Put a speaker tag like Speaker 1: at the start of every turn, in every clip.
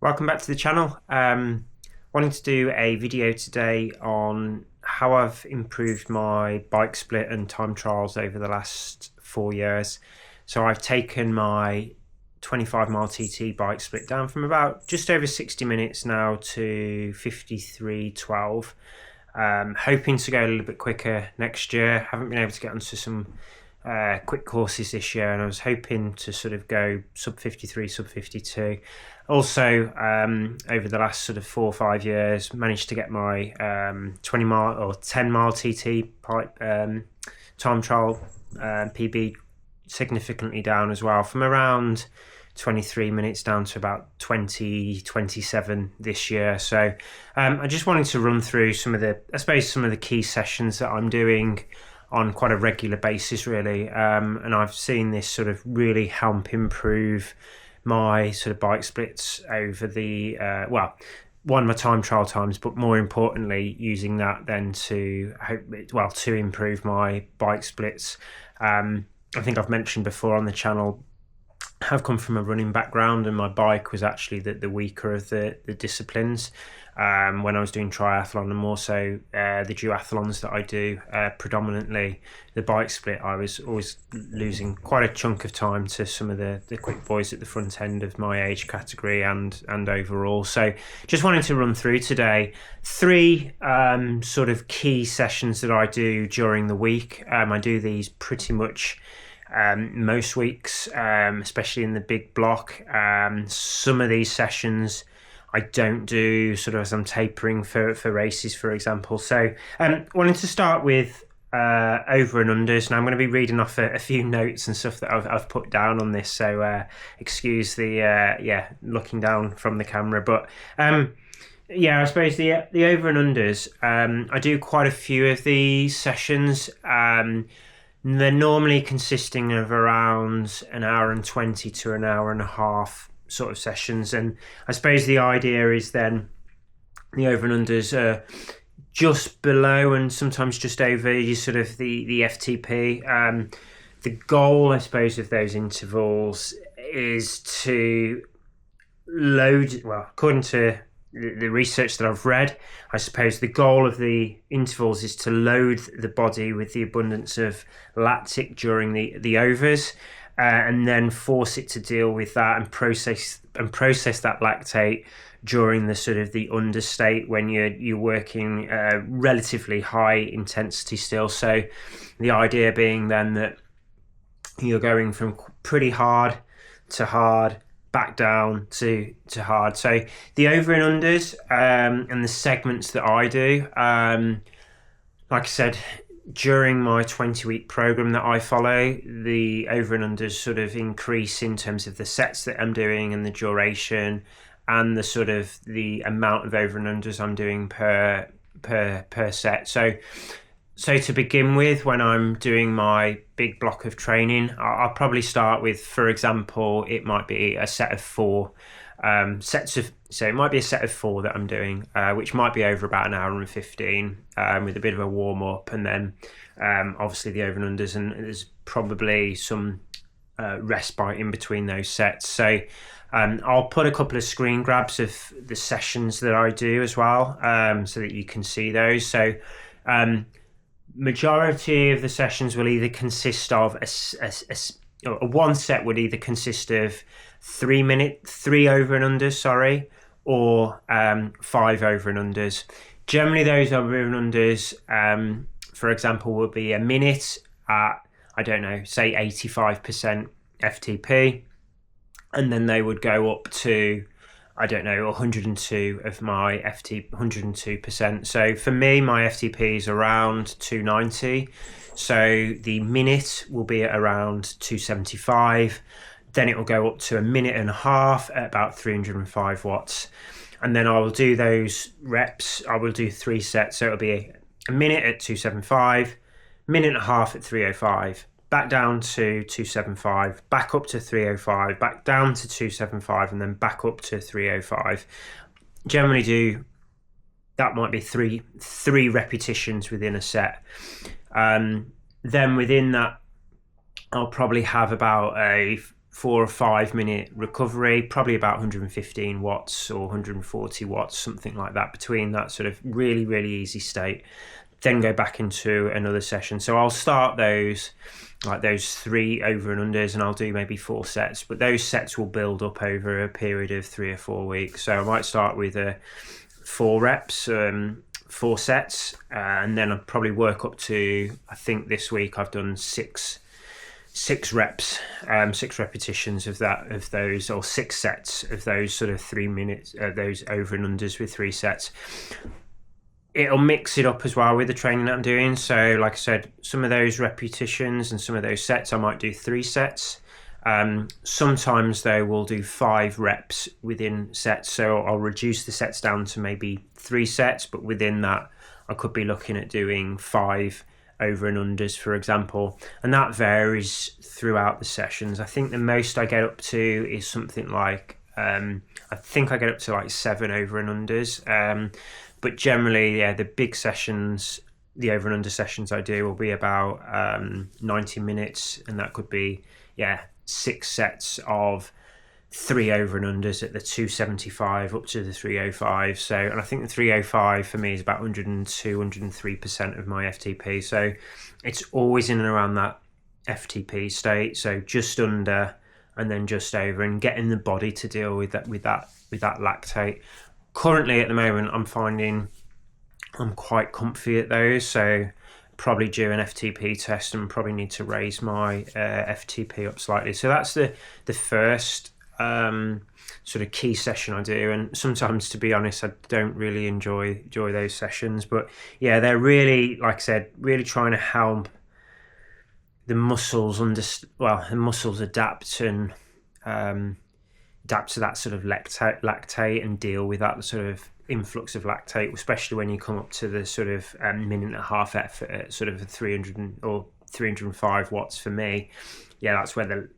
Speaker 1: Welcome back to the channel. Wanting to do a video today on how I've improved my bike split and time trials over the last 4 years. So I've taken my 25 mile TT bike split down from about just over 60 minutes now to 53:12. Hoping to go a little bit quicker next year. Haven't been able to get onto some quick courses this year, and I was hoping to sort of go sub 53, sub 52. Also, over the last sort of 4 or 5 years, managed to get my 20 mile or 10 mile TT time trial PB significantly down as well, from around 23 minutes down to about 27 this year. So I just wanted to run through some of the key sessions that I'm doing on quite a regular basis, really, and I've seen this sort of really help improve my sort of bike splits over the my time trial times, but more importantly using that then to improve my bike splits. I think I've mentioned before on the channel, I have come from a running background, and my bike was actually the weaker of the disciplines when I was doing triathlon, and more so the duathlons that I do. Predominantly the bike split, I was always losing quite a chunk of time to some of the quick boys at the front end of my age category and overall. So just wanted to run through today 3 sort of key sessions that I do during the week. I do these pretty much most weeks, especially in the big block. Some of these sessions I don't do sort of as I'm tapering for races, for example. So wanted to start with over and unders, and I'm going to be reading off a few notes and stuff that I've put down on this, so excuse the looking down from the camera, but I suppose the over and unders, I do quite a few of these sessions. They're normally consisting of around an hour and 20 to an hour and a half sort of sessions, and I suppose the idea is then the over and unders are just below and sometimes just over you sort of the FTP. The goal, I suppose, of those intervals is to load, according to the research that I've read, I suppose the goal of the intervals is to load the body with the abundance of lactic during the overs, and then force it to deal with that and process that lactate during the sort of the understate when you're working relatively high intensity still. So the idea being then that you're going from pretty hard to hard, back down to hard. So the over and unders and the segments that I do, like I said, during my 20-week program that I follow, the over and unders sort of increase in terms of the sets that I'm doing and the duration and the sort of the amount of over and unders I'm doing per set. So to begin with, when I'm doing my big block of training, I'll probably start with, for example, it might be a set of 4 so it might be a set of 4 that I'm doing, which might be over about an hour and 15 with a bit of a warm up, and then obviously the over and unders, and there's probably some respite in between those sets. So I'll put a couple of screen grabs of the sessions that I do as well, so that you can see those. So majority of the sessions will either consist of one set would either consist of 3 over and unders, or 5 over and unders. Generally, those over and unders, for example, will be a minute at, I don't know, say 85% FTP, and then they would go up to, I don't know, 102 of my 102%. So for me, my FTP is around 290. So the minute will be at around 275. Then it will go up to a minute and a half at about 305 watts. And then I will do those reps. I will do 3 sets. So it'll be a minute at 275, minute and a half at 305, back down to 275, back up to 305, back down to 275, and then back up to 305. Generally do, that might be three repetitions within a set. Then within that, I'll probably have about a 4 or 5 minute recovery, probably about 115 watts or 140 watts, something like that, between that sort of really, really easy state. Then go back into another session. So I'll start those 3 over and unders, and I'll do maybe 4 sets, but those sets will build up over a period of 3 or 4 weeks. So I might start with 4 reps, 4 sets, and then I'll probably work up to, I think this week I've done 6 reps, 6 repetitions of those, or 6 sets of those sort of 3 minutes, those over and unders with 3 sets. It'll mix it up as well with the training that I'm doing. So like I said, some of those repetitions and some of those sets, I might do 3 sets. Sometimes though, we'll do 5 reps within sets. So I'll reduce the sets down to maybe 3 sets, but within that, I could be looking at doing 5 over and unders, for example. And that varies throughout the sessions. I think the most I get up to is something like, I think I get up to like 7 over and unders. But generally, yeah, the big sessions, the over and under sessions I do will be about 90 minutes. And that could be, 6 sets of 3 over and unders at the 275 up to the 305. So, and I think the 305 for me is about 102, 103% of my FTP. So it's always in and around that FTP state. So just under and then just over, and getting the body to deal with that lactate. Currently at the moment, I'm finding I'm quite comfy at those. So probably do an FTP test and probably need to raise my FTP up slightly. So that's the first sort of key session I do. And sometimes, to be honest, I don't really enjoy those sessions. But yeah, they're really, like I said, really trying to help the muscles adapt and adapt to that sort of lactate and deal with that sort of influx of lactate, especially when you come up to the sort of minute and a half effort at sort of 300 or 305 watts for me. Yeah, that's where the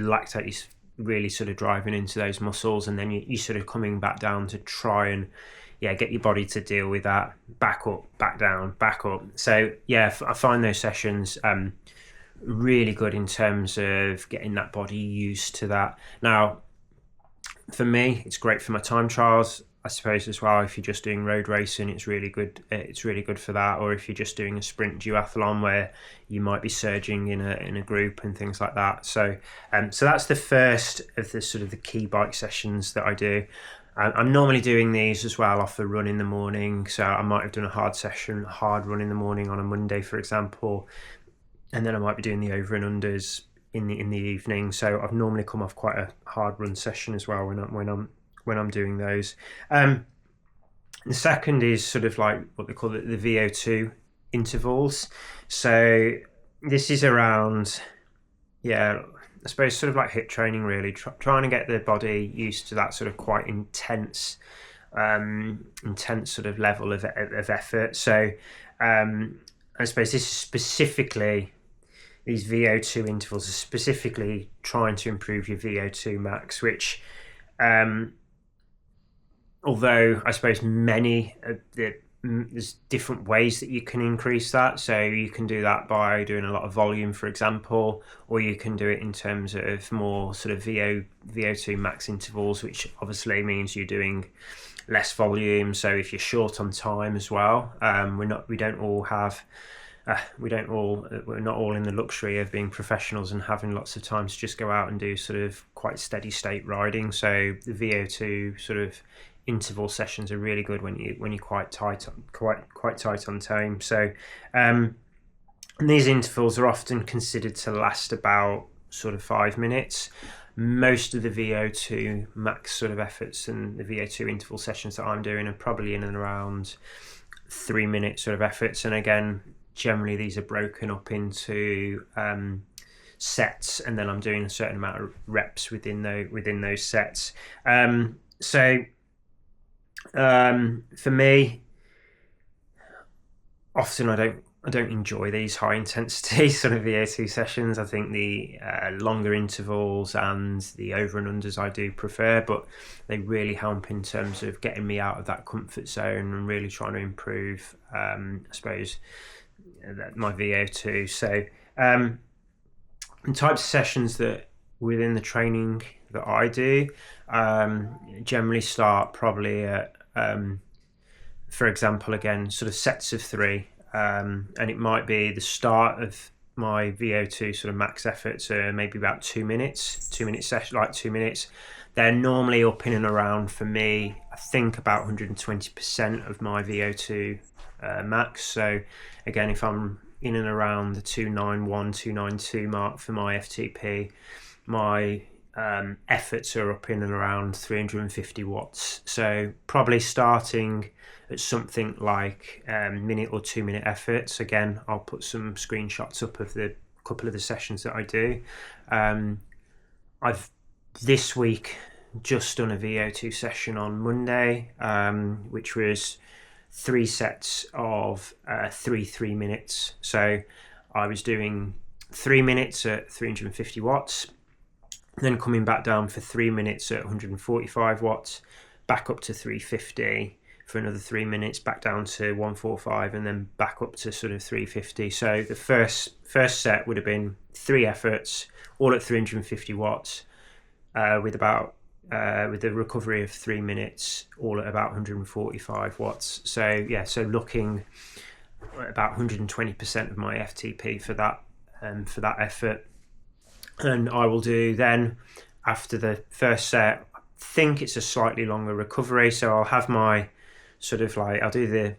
Speaker 1: lactate is really sort of driving into those muscles, and then you're sort of coming back down to try and get your body to deal with that, back up, back down, back up. So yeah, I find those sessions really good in terms of getting that body used to that. Now, for me, it's great for my time trials, I suppose, as well. If you're just doing road racing, it's really good. It's really good for that. Or if you're just doing a sprint duathlon where you might be surging in a group and things like that. So that's the first of the sort of the key bike sessions that I do. I'm normally doing these as well off a run in the morning. So I might have done a hard run in the morning on a Monday, for example, and then I might be doing the over and unders in the evening. So I've normally come off quite a hard run session as well when I'm doing those. The second is sort of like what they call the VO2 intervals. So this is around, I suppose sort of like HIIT training, really, trying to get the body used to that sort of quite intense sort of level of effort. So I suppose this is specifically, these VO2 intervals are specifically trying to improve your VO2 max, which, although I suppose there's different ways that you can increase that. So you can do that by doing a lot of volume, for example, or you can do it in terms of more sort of VO2 max intervals, which obviously means you're doing less volume. So if you're short on time as well, we're not all in the luxury of being professionals and having lots of time to just go out and do sort of quite steady state riding. So the VO2 sort of interval sessions are really good when you're quite tight on time. So and these intervals are often considered to last about sort of 5 minutes. Most of the VO2 max sort of efforts and the VO2 interval sessions that I'm doing are probably in and around 3 minute sort of efforts. And again, generally these are broken up into sets, and then I'm doing a certain amount of reps within those sets. For me, often I don't enjoy these high intensity sort of VO2 sessions. I think the longer intervals and the over and unders I do prefer, but they really help in terms of getting me out of that comfort zone and really trying to improve, I suppose, my VO2. So the types of sessions that within the training that I do, generally start probably at, for example, again, sort of sets of 3, and it might be the start of my VO2 sort of max efforts are maybe about 2 minutes, 2 minute session, like 2 minutes. They're normally up in and around, for me, I think about 120% of my VO2 max. So again, if I'm in and around the 291, 292 mark for my FTP, my efforts are up in and around 350 watts. So probably starting at something like minute or 2 minute efforts. Again, I'll put some screenshots up of the couple of the sessions that I do. I've this week just done a VO2 session on Monday, which was 3 sets of 3 minutes. So I was doing 3 minutes at 350 watts, then coming back down for 3 minutes at 145 watts, back up to 350 for another 3 minutes, back down to 145, and then back up to sort of 350. So the first set would have been 3 efforts, all at 350 watts, with the recovery of 3 minutes, all at about 145 watts. So yeah, so looking at about 120% of my FTP for that effort. And I will do then, after the first set, I think it's a slightly longer recovery. So I'll have my sort of like, I'll do the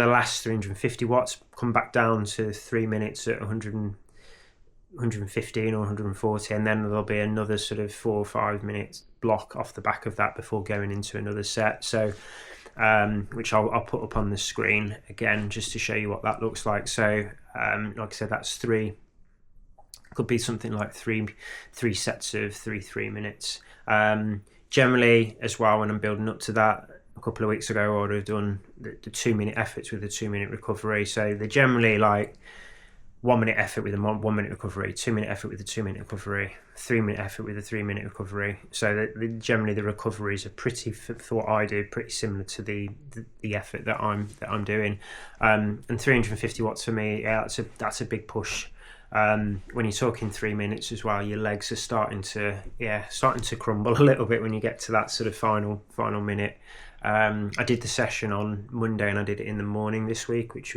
Speaker 1: last 350 watts, come back down to 3 minutes at 115 or 140, and then there'll be another sort of 4 or 5 minutes block off the back of that before going into another set. So which I'll put up on the screen again just to show you what that looks like. So like I said, that's 3, could be something like three sets of 3 minutes. Generally as well, when I'm building up to that, a couple of weeks ago I would have done the 2 minute efforts with the 2 minute recovery. So they're generally like 1 minute effort with a 1 minute recovery, 2 minute effort with a 2 minute recovery, 3 minute effort with a 3 minute recovery. So generally the recoveries are pretty, for what I do, pretty similar to the effort that I'm doing. And 350 watts for me, yeah, that's a big push. When you're talking 3 minutes as well, your legs are starting to crumble a little bit when you get to that sort of final minute. I did the session on Monday and I did it in the morning this week, which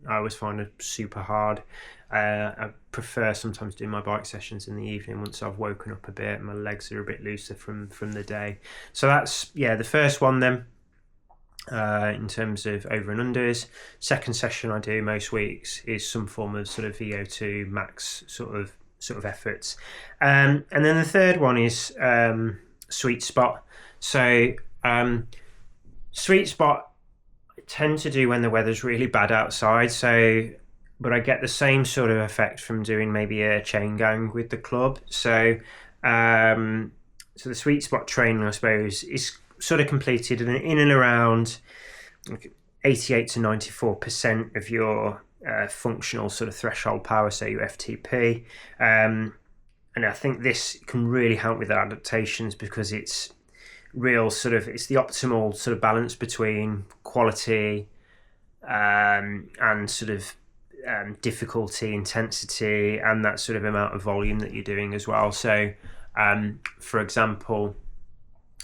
Speaker 1: I always find it super hard. I prefer sometimes doing my bike sessions in the evening once I've woken up a bit, my legs are a bit looser from the day. So that's the first one then. In terms of over and unders. Second session I do most weeks is some form of sort of VO2 max sort of efforts, and then the third one is sweet spot. So sweet spot I tend to do when the weather's really bad outside. But I get the same sort of effect from doing maybe a chain gang with the club. So the sweet spot training, I suppose, is sort of completed in and around 88 to 94% of your functional sort of threshold power, so your FTP. And I think this can really help with adaptations because it's it's the optimal sort of balance between quality and sort of difficulty, intensity, and that sort of amount of volume that you're doing as well. So for example,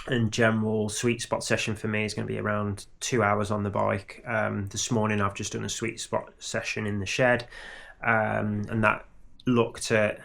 Speaker 1: in general, sweet spot session for me is going to be around 2 hours on the bike. This morning I've just done a sweet spot session in the shed, and that looked at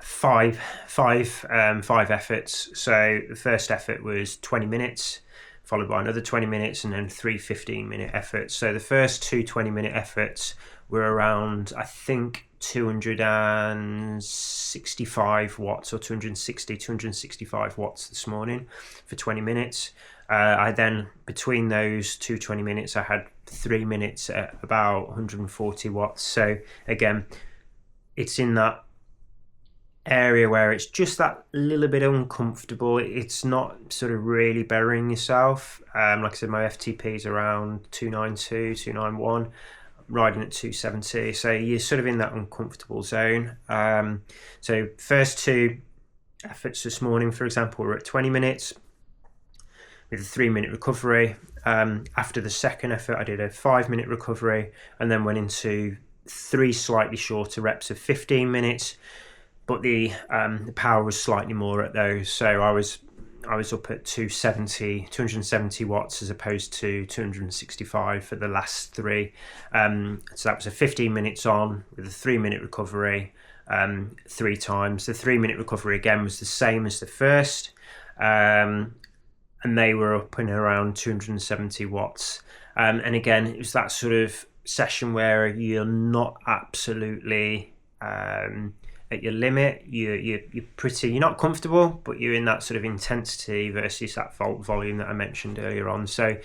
Speaker 1: five efforts. So the first effort was 20 minutes, followed by another 20 minutes, and then 3 15-minute efforts. So the first 2 20-minute efforts were around, I think, 265 watts or 265 watts this morning for 20 minutes. I then, between those 2 20 minutes, I had 3 minutes at about 140 watts. So again, it's in that area where it's just that little bit uncomfortable. It's not sort of really burying yourself. Like I said, my FTP is around 292, 291. Riding at 270, so you're sort of in that uncomfortable zone. So first 2 efforts this morning, for example, were at 20 minutes with a 3 minute recovery. After the second effort, I did a 5 minute recovery and then went into 3 slightly shorter reps of 15 minutes. but the power was slightly more at those. So I was up at 270 watts as opposed to 265 for the last three. So that was a 15 minutes on with a 3-minute recovery, 3 times. The 3-minute recovery again was the same as the first, and they were up and around 270 watts. And again, it was that sort of session where you're not absolutely at your limit. You're not comfortable, but you're in that sort of intensity versus that volume that I mentioned earlier on. So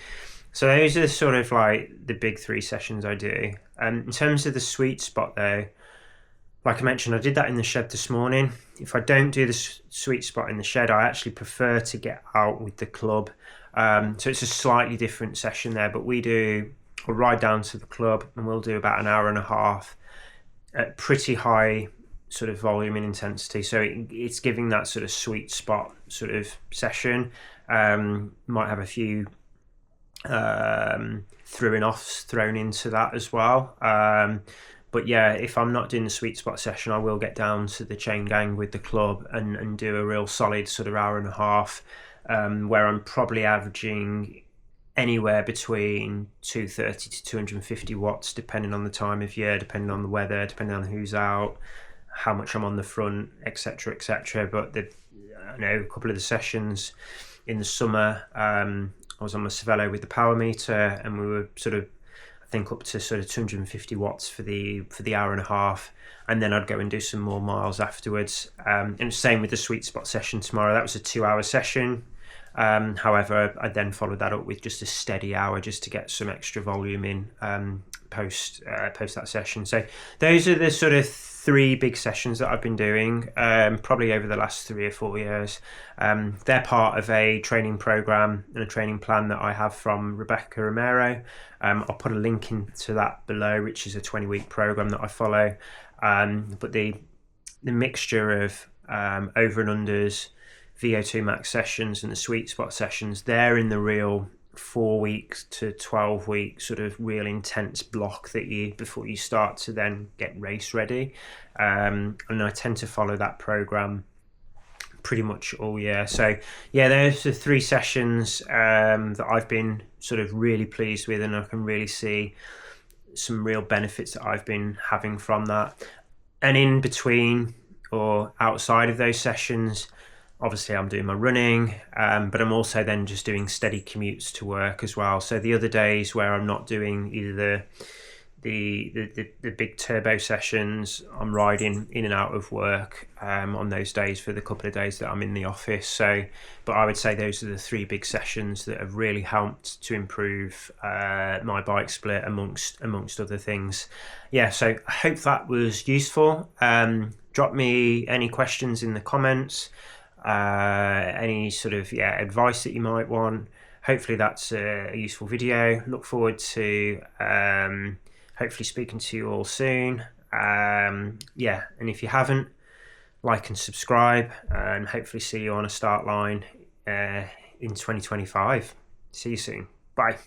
Speaker 1: those are sort of like the big 3 sessions I do. In terms of the sweet spot though, like I mentioned, I did that in the shed this morning. If I don't do the sweet spot in the shed, I actually prefer to get out with the club. So it's a slightly different session there, but I'll ride down to the club and we'll do about an hour and a half at pretty high sort of volume and intensity. So it's giving that sort of sweet spot sort of session. Might have a few throwing offs thrown into that as well. But yeah, if I'm not doing the sweet spot session, I will get down to the chain gang with the club and do a real solid sort of hour and a half, where I'm probably averaging anywhere between 230 to 250 watts, depending on the time of year, depending on the weather, depending on who's out, how much I'm on the front, etc., etc. But I know a couple of the sessions in the summer, I was on my Cervelo with the power meter, and we were sort of, I think, up to sort of 250 watts for the hour and a half, and then I'd go and do some more miles afterwards. And same with the sweet spot session tomorrow. That was a 2-hour session. However, I then followed that up with just a steady hour just to get some extra volume in post that session. So those are the sort of 3 big sessions that I've been doing probably over the last 3 or 4 years. They're part of a training program and a training plan that I have from Rebecca Romero. I'll put a link into that below, which is a 20-week program that I follow. But the mixture of over and unders, VO2 max sessions and the sweet spot sessions, they're in the real 4 weeks to 12 week sort of real intense block that before you start to then get race ready. And I tend to follow that program pretty much all year. So yeah, there's the 3 sessions that I've been sort of really pleased with, and I can really see some real benefits that I've been having from that. And in between or outside of those sessions, obviously I'm doing my running, but I'm also then just doing steady commutes to work as well. So the other days where I'm not doing either the big turbo sessions, I'm riding in and out of work on those days for the couple of days that I'm in the office. So, but I would say those are the 3 big sessions that have really helped to improve my bike split amongst other things. Yeah, so I hope that was useful. Drop me any questions in the comments. Any sort of advice that you might want. Hopefully that's a useful video. Look forward to hopefully speaking to you all soon. And if you haven't, like and subscribe, and hopefully see you on a start line in 2025. See you soon. Bye.